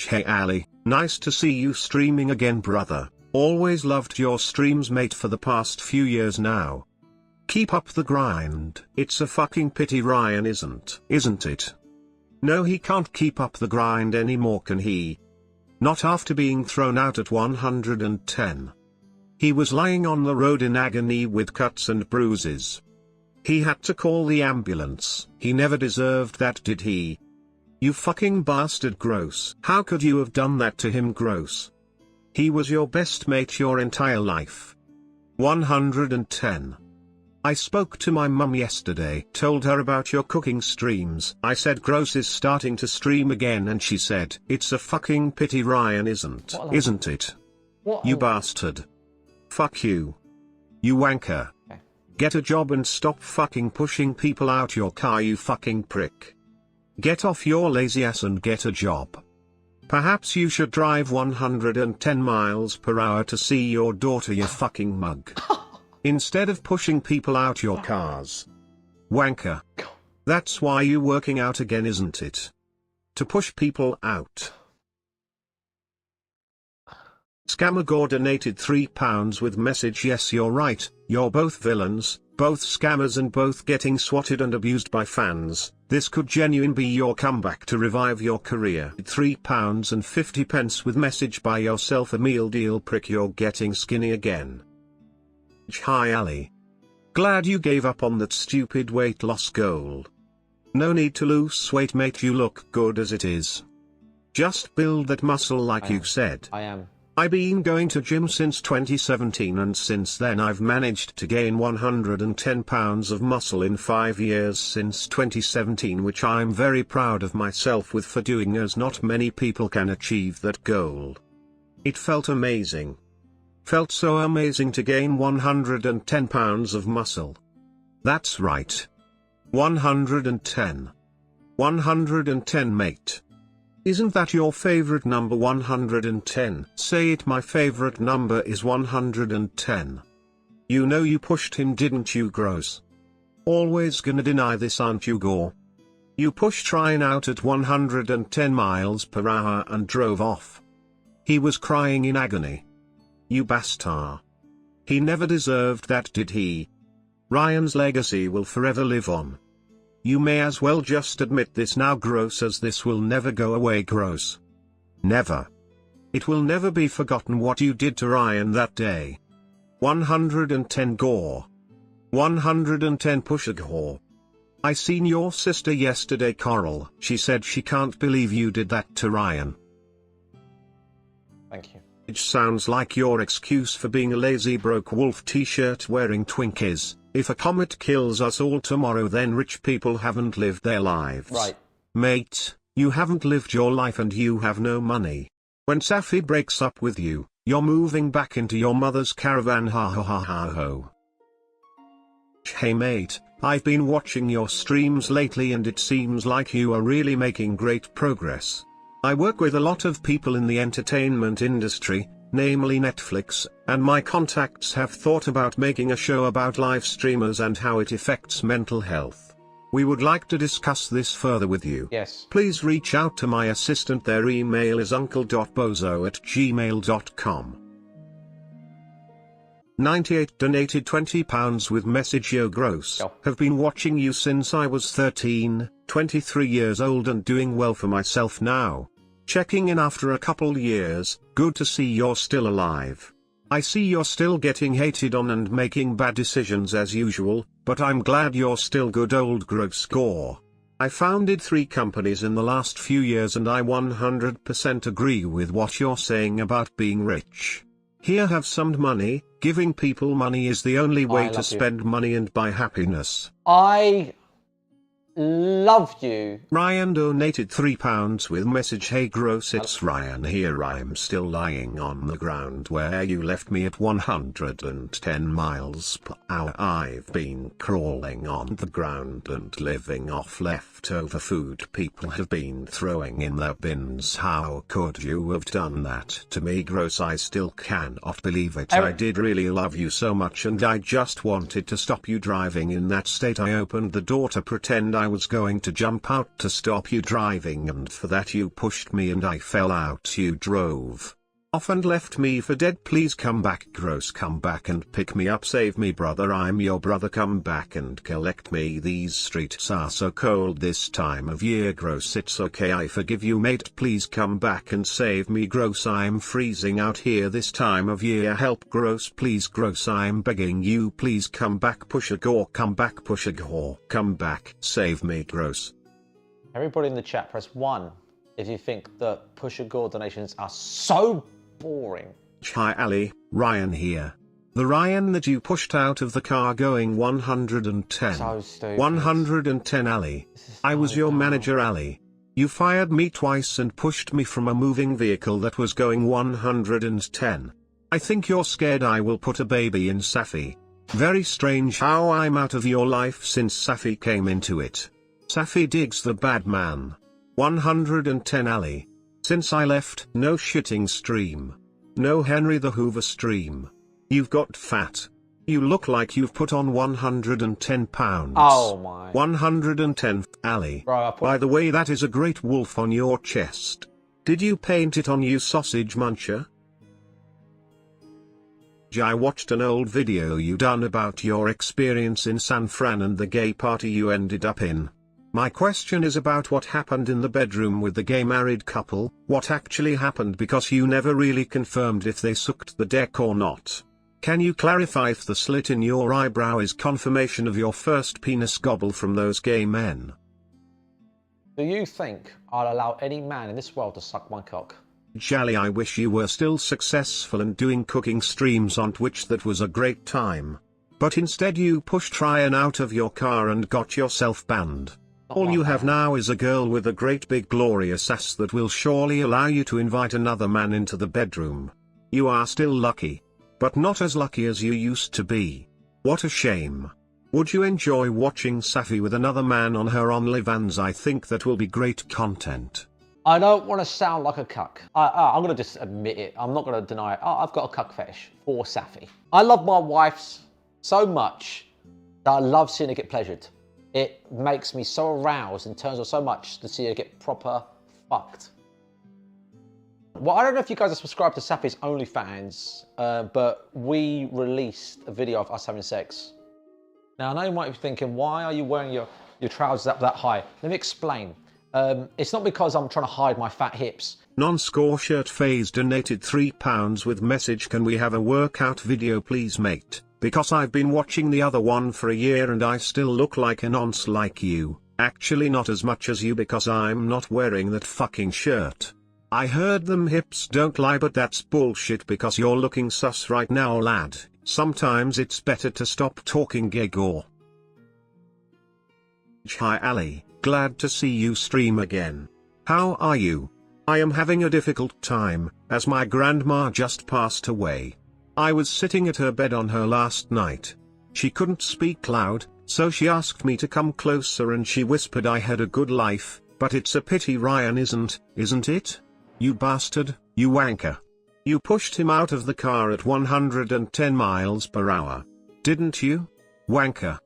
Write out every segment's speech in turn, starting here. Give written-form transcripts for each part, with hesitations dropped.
Hey Ali, nice to see you streaming again brother, always loved your streams mate for the past few years now. Keep up the grind. It's a fucking pity Ryan isn't it? No, he can't keep up the grind anymore, can he? Not after being thrown out at 110. He was lying on the road in agony with cuts and bruises. He had to call the ambulance. He never deserved that, did he? You fucking bastard, Gross. How could you have done that to him, Gross? He was your best mate your entire life. 110. I spoke to my mum yesterday, told her about your cooking streams. I said Gross is starting to stream again and she said, it's a fucking pity Ryan isn't it? You bastard. Fuck you. You wanker. Okay. Get a job and stop fucking pushing people out your car, you fucking prick. Get off your lazy ass and get a job. Perhaps you should drive 110 miles per hour to see your daughter, you fucking mug. Instead of pushing people out your cars. Wanker. That's why you working out again, isn't it? To push people out. Scamagore donated £3 with message, yes you're right, you're both villains, both scammers and both getting swatted and abused by fans. This could genuinely be your comeback to revive your career. £3.50 with message by yourself a meal deal prick, you're getting skinny again. Hi Ali. Glad you gave up on that stupid weight loss goal. No need to lose weight mate, you look good as it is. Just build that muscle like you said. I am. I've been going to gym since 2017 and since then I've managed to gain 110 pounds of muscle in 5 years since 2017, which I'm very proud of myself with for doing, as not many people can achieve that goal. It felt amazing. Felt so amazing to gain 110 pounds of muscle. That's right. 110. 110 mate. Isn't that your favorite number, 110? Say it, my favorite number is 110. You know you pushed him, didn't you, Gross? Always gonna deny this, aren't you, Gore? You pushed Ryan out at 110 miles per hour and drove off. He was crying in agony. You bastard. He never deserved that, did he? Ryan's legacy will forever live on. You may as well just admit this now, Gross, as this will never go away, Gross. Never. It will never be forgotten what you did to Ryan that day. 110 Gore. 110 Pusher Gore. I seen your sister yesterday, Coral. She said she can't believe you did that to Ryan. Thank you. It sounds like your excuse for being a lazy broke wolf t-shirt wearing Twinkies. If a comet kills us all tomorrow, then rich people haven't lived their lives. Right. Mate, you haven't lived your life and you have no money. When Safi breaks up with you, you're moving back into your mother's caravan, ha ha ha ha ho. Hey mate, I've been watching your streams lately and it seems like you are really making great progress. I work with a lot of people in the entertainment industry, namely Netflix, and my contacts have thought about making a show about live streamers and how it affects mental health. We would like to discuss this further with you. Yes. Please reach out to my assistant. Their email is uncle.bozo@gmail.com. 98 donated £20 with message, yo Gross. Have been watching you since I was 13, 23 years old and doing well for myself now. Checking in after a couple years, good to see you're still alive. I see you're still getting hated on and making bad decisions as usual, but I'm glad you're still good old Gross Gore. I founded 3 companies in the last few years and I 100% agree with what you're saying about being rich. Here, have some money. Giving people money is the only way to spend money and buy happiness. I love you. Ryan donated £3 with message, hey Gross, it's Ryan here. I'm still lying on the ground where you left me at 110 miles per hour. I've been crawling on the ground and living off leftover food people have been throwing in their bins. How could you have done that to me, Gross? I still cannot believe it. I did really love you so much and I just wanted to stop you driving in that state. I opened the door to pretend I I was going to jump out to stop you driving, and for that you pushed me and I fell out. You drove off and left me for dead. Please come back, Gross. Come back and pick me up. Save me, brother. I'm your brother. Come back and collect me. These streets are so cold this time of year, Gross. It's okay, I forgive you, mate. Please come back and save me, Gross. I'm freezing out here this time of year. Help, Gross. Please, Gross. I'm begging you. Please come back, Pusher Gore. Come back, Pusher Gore. Come back. Save me, Gross. Everybody in the chat, press 1 if you think that Pusher Gore donations are so boring. Hi Ali, Ryan here. The Ryan that you pushed out of the car going 110. So stupid. 110 Ali. I was your manager Ali. You fired me twice and pushed me from a moving vehicle that was going 110. I think you're scared I will put a baby in Safi. Very strange how I'm out of your life since Safi came into it. Safi digs the bad man. 110 Ali. Since I left, no shitting stream. No Henry the Hoover stream. You've got fat. You look like you've put on 110 pounds. Oh my. 110, Ali. Bro, by the way, that is a great wolf on your chest. Did you paint it on, you sausage muncher? I watched an old video you done about your experience in San Fran and the gay party you ended up in. My question is about what happened in the bedroom with the gay married couple. What actually happened, because you never really confirmed if they sucked the dick or not. Can you clarify if the slit in your eyebrow is confirmation of your first penis gobble from those gay men? Do you think I'll allow any man in this world to suck my cock? Jolly, I wish you were still successful and doing cooking streams on Twitch. That was a great time. But instead you pushed Ryan out of your car and got yourself banned. All you have now is a girl with a great big glorious ass that will surely allow you to invite another man into the bedroom. You are still lucky. But not as lucky as you used to be. What a shame. Would you enjoy watching Safi with another man on her OnlyFans? I think that will be great content. I don't want to sound like a cuck. I'm going to just admit it. I'm not going to deny it. I've got a cuck fetish for Safi. I love my wife so much that I love seeing her get pleasured. It makes me so aroused in terms of so much to see her get proper fucked. Well, I don't know if you guys are subscribed to Safi's OnlyFans, but we released a video of us having sex. Now, I know you might be thinking, why are you wearing your trousers up that high? Let me explain. It's not because I'm trying to hide my fat hips. Non-score shirt phase donated £3 with message, can we have a workout video please, mate? Because I've been watching the other one for a year and I still look like a nonce like you. Actually not as much as you, because I'm not wearing that fucking shirt. I heard them hips don't lie, but that's bullshit because you're looking sus right now, lad. Sometimes it's better to stop talking gig or. Hi Ali, glad to see you stream again. How are you? I am having a difficult time, as my grandma just passed away. I was sitting at her bed on her last night. She couldn't speak loud, so she asked me to come closer and she whispered I had a good life, but it's a pity Ryan isn't it? You bastard, you wanker. You pushed him out of the car at 110 miles per hour. Didn't you? Wanker.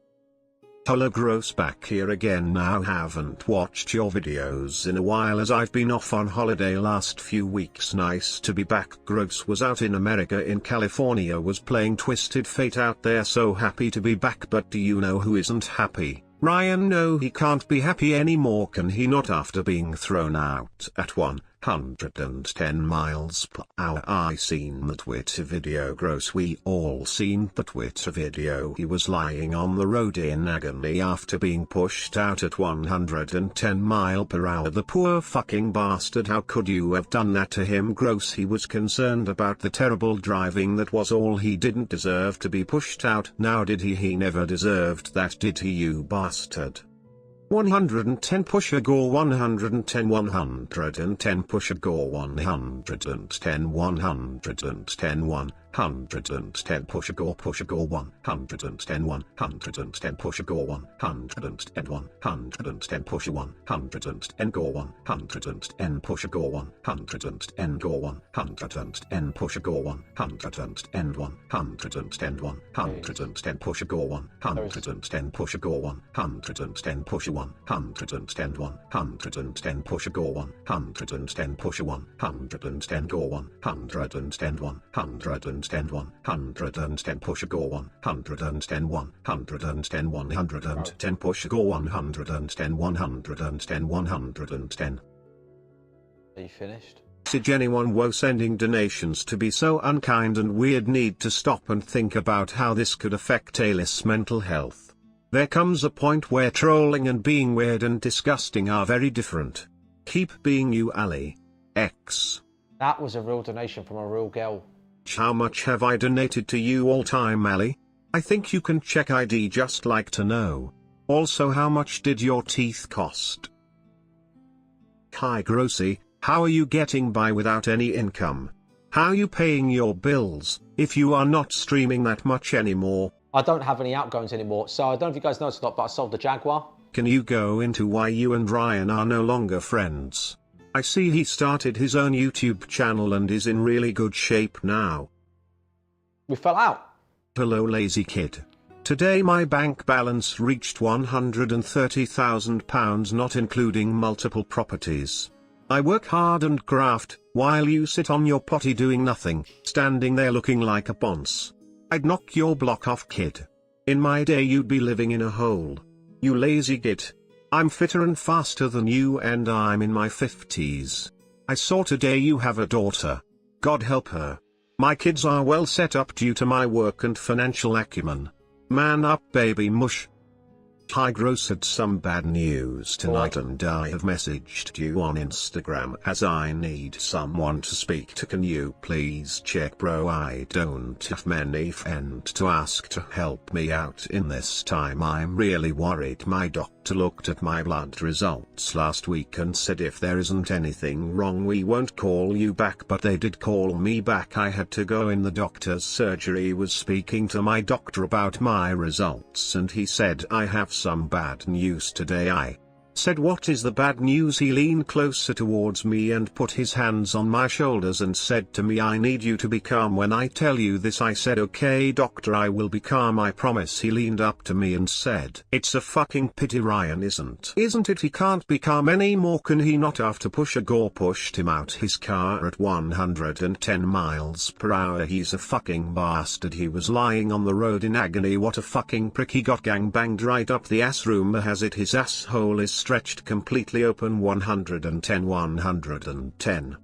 Hello Gross, back here again. Now haven't watched your videos in a while as I've been off on holiday last few weeks. Nice to be back. Gross was out in America, in California, was playing Twisted Fate out there. So happy to be back. But do you know who isn't happy? Ryan. No, he can't be happy anymore, can he not, after being thrown out at 110 miles per hour? I seen the Twitter video. Gross, we all seen the Twitter video. He was lying on the road in agony after being pushed out at 110 mile per hour. The poor fucking bastard, how could you have done that to him? Gross, he was concerned about the terrible driving, that was all. He didn't deserve to be pushed out. Now did he? He never deserved that, did he, you bastard? 110 Pusher Gore, 110 110 Pusher Gore, 110 110 110 push a gore 110 110 push a gore 110 110 push a 110 gore 110 push a gore 110 gore 110 push a gore 110 110 push a gore 110 push a gore 110 push a 110 110 push a gore 110 push a 110 gore 110 110 110 push a gore 110 110 110 push a gore 110 110. Are you finished? Message anyone woe sending donations to be so unkind and weird need to stop and think about how this could affect Alice's mental health. There comes a point where trolling and being weird and disgusting are very different. Keep being you, Ali. X. That was a real donation from a real girl. How much have I donated to you all time, Ali? I think you can check ID, just like to know. Also, how much did your teeth cost? Hi Grossy, how are you getting by without any income? How are you paying your bills, if you are not streaming that much anymore? I don't have any outgoings anymore, so I don't know if you guys noticed or not, but I sold the Jaguar. Can you go into why you and Ryan are no longer friends? I see he started his own YouTube channel and is in really good shape now. We fell out. Hello lazy kid. Today my bank balance reached £130,000, not including multiple properties. I work hard and graft, while you sit on your potty doing nothing, standing there looking like a bonce. I'd knock your block off, kid. In my day you'd be living in a hole. You lazy git. I'm fitter and faster than you and I'm in my 50s. I saw today you have a daughter. God help her. My kids are well set up due to my work and financial acumen. Man up, baby mush. Hi Gross, had some bad news tonight and I have messaged you on Instagram as I need someone to speak to. Can you please check, bro? I don't have many friends to ask to help me out in this time. I'm really worried. My doctor looked at my blood results last week and said if there isn't anything wrong we won't call you back, but they did call me back. I had to go in. The doctor's surgery was speaking to my doctor about my results and he said I have some bad news today. I said, what is the bad news? He leaned closer towards me and put his hands on my shoulders and said to me, I need you to be calm when I tell you this. I said, okay doctor, I will be calm, I promise. He leaned up to me and said, it's a fucking pity Ryan isn't it? He can't be calm anymore, can he not? After Pusha Gore pushed him out his car at 110 miles per hour. He's a fucking bastard. He was lying on the road in agony. What a fucking prick. He got gangbanged right up the ass. Rumor has it his asshole is stretched completely open. 110.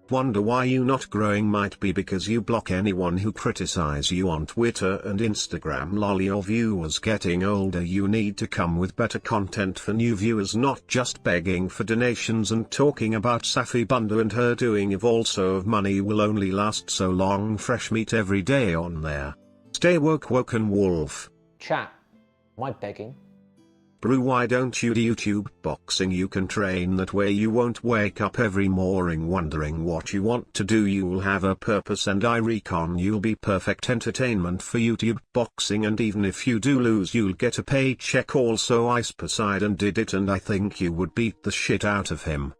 Wonder why you not growing? Might be because you block anyone who criticize you on Twitter and Instagram. Lol, your viewers getting older. You need to come with better content for new viewers, not just begging for donations and talking about Safi Bundu and her doing. If also of money will only last so long. Fresh meat every day on there. Stay woke, woken wolf. Chat. Am I begging? Brew, why don't you do YouTube boxing? You can train that way. You won't wake up every morning wondering what you want to do. You'll have a purpose and I recon you'll be perfect entertainment for YouTube boxing, and even if you do lose you'll get a paycheck. Also Ice Poseidon did it and I think you would beat the shit out of him.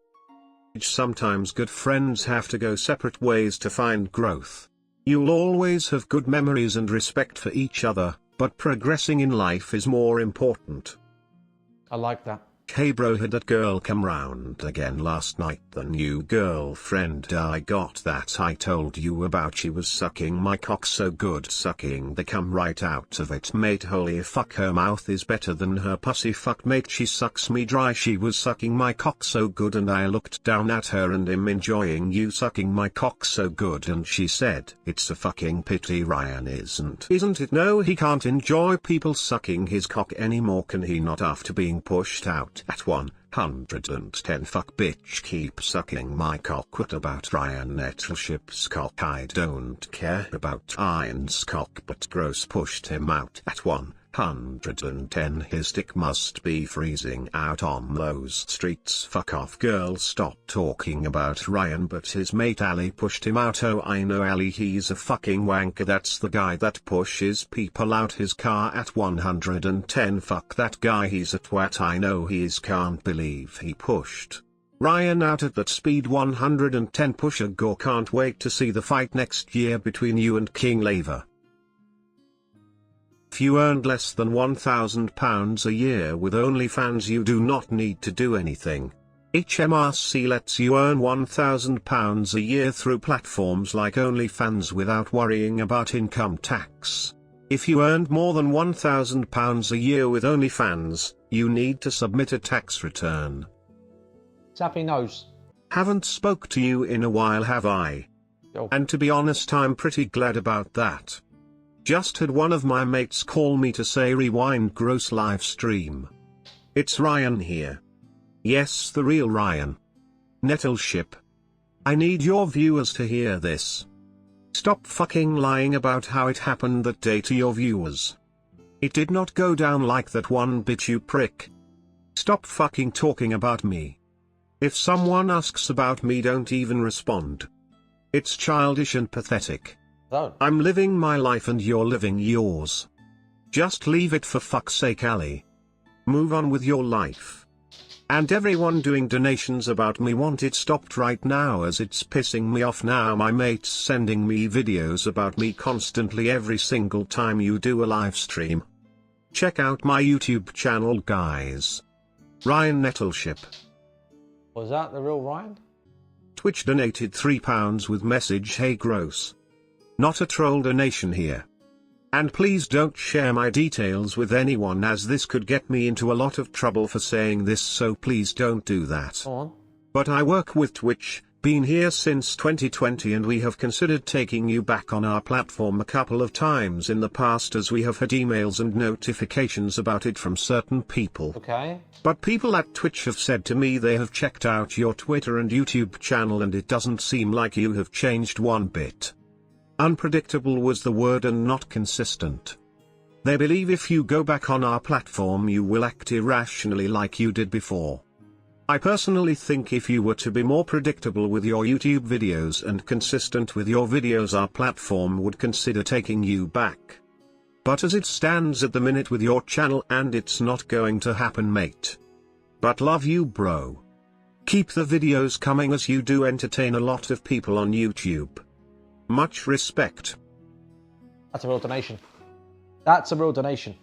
Sometimes good friends have to go separate ways to find growth. You'll always have good memories and respect for each other, but progressing in life is more important. I like that. Hey bro, had that girl come round again last night? The new girlfriend I got that I told you about. She was sucking my cock so good, sucking the cum right out of it, mate. Holy fuck, her mouth is better than her pussy. Fuck mate, she sucks me dry. She was sucking my cock so good and I looked down at her and am enjoying you sucking my cock so good, and she said, it's a fucking pity Ryan isn't it? No, he can't enjoy people sucking his cock anymore, can he not, after being pushed out at 110? Fuck bitch, keep sucking my cock. What about Ryan Nettleship's cock? I don't care about Iron's cock, but Gross pushed him out at 110. 110. His dick must be freezing out on those streets. Fuck off, girl. Stop talking about Ryan. But his mate Ali pushed him out. Oh, I know Ali, he's a fucking wanker. That's the guy that pushes people out his car at 110. Fuck that guy, he's a twat. I know he is. Can't believe he pushed Ryan out at that speed. 110. Pusher Gore. Can't wait to see the fight next year between you and King Lava. If you earned less than £1,000 a year with OnlyFans, you do not need to do anything. HMRC lets you earn £1,000 a year through platforms like OnlyFans without worrying about income tax. If you earned more than £1,000 a year with OnlyFans, you need to submit a tax return. Zappy knows. Haven't spoke to you in a while, have I? Yo. And to be honest, I'm pretty glad about that. Just had one of my mates call me to say rewind gross live stream. It's Ryan here. Yes, the real Ryan. Nettleship. I need your viewers to hear this. Stop fucking lying about how it happened that day to your viewers. It did not go down like that one bit, you prick. Stop fucking talking about me. If someone asks about me, don't even respond. It's childish and pathetic. I'm living my life and you're living yours. Just leave it for fuck's sake, Ali. Move on with your life. And everyone doing donations about me want it stopped right now, as it's pissing me off now. My mate's sending me videos about me constantly every single time you do a live stream. Check out my YouTube channel, guys. Ryan Nettleship. Was that the real Ryan? Twitch donated £3 with message, hey gross. Not a troll donation here. And please don't share my details with anyone, as this could get me into a lot of trouble for saying this, so please don't do that. Go on. But I work with Twitch, been here since 2020, and we have considered taking you back on our platform a couple of times in the past, as we have had emails and notifications about it from certain people. Okay. But people at Twitch have said to me they have checked out your Twitter and YouTube channel and it doesn't seem like you have changed one bit. Unpredictable was the word, and not consistent. They believe if you go back on our platform you will act irrationally like you did before. I personally think if you were to be more predictable with your YouTube videos and consistent with your videos, our platform would consider taking you back. But as it stands at the minute with your channel, and it's not going to happen, mate. But love you, bro. Keep the videos coming, as you do entertain a lot of people on YouTube. Much respect. That's a real donation. That's a real donation.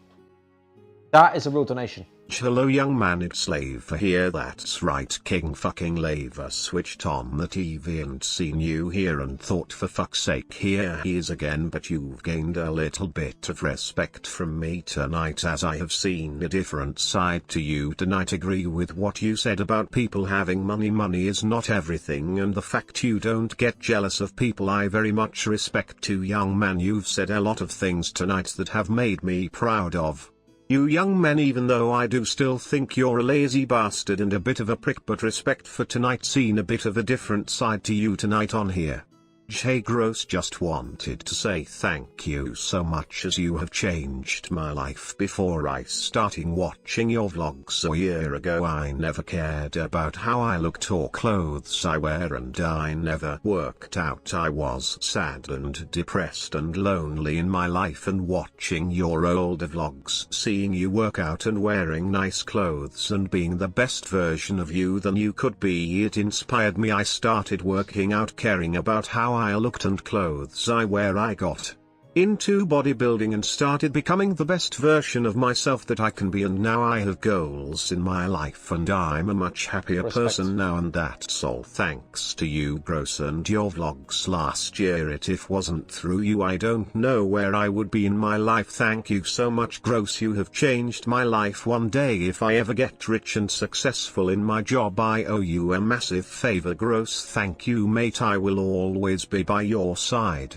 That is a real donation. Hello young man, it's Slava here. That's right, King fucking Lava switched on the TV and seen you here and thought, for fuck's sake, here he is again. But you've gained a little bit of respect from me tonight, as I have seen a different side to you tonight. Agree with what you said about people having money. Money is not everything, and the fact you don't get jealous of people I very much respect too. Young man, you've said a lot of things tonight that have made me proud of you, young man, even though I do still think you're a lazy bastard and a bit of a prick. But respect for tonight, seen a bit of a different side to you tonight on here. Hey Gross, just wanted to say thank you so much, as you have changed my life. Before I started watching your vlogs a year ago, I never cared about how I looked or clothes I wear, and I never worked out. I was sad and depressed and lonely in my life, and watching your older vlogs, seeing you work out and wearing nice clothes and being the best version of you than you could be, it inspired me. I started working out, caring about how I looked and clothes I wear. I got into bodybuilding and started becoming the best version of myself that I can be, and now I have goals in my life and I'm a much happier person now, and that's all thanks to you, Gross, and your vlogs last year. If wasn't through you, I don't know where I would be in my life. Thank you so much, Gross. You have changed my life. One day if I ever get rich and successful in my job, I owe you a massive favor, Gross. Thank you, mate. I will always be by your side.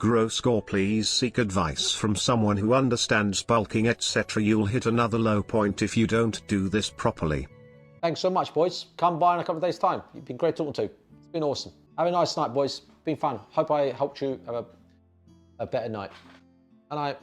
Gross Gore, please seek advice from someone who understands bulking, etc. You'll hit another low point if you don't do this properly. Thanks so much, boys. Come by in a couple of days' time. You've been great talking to. It's been awesome. Have a nice night, boys. Been fun. Hope I helped you have a better night. Good night.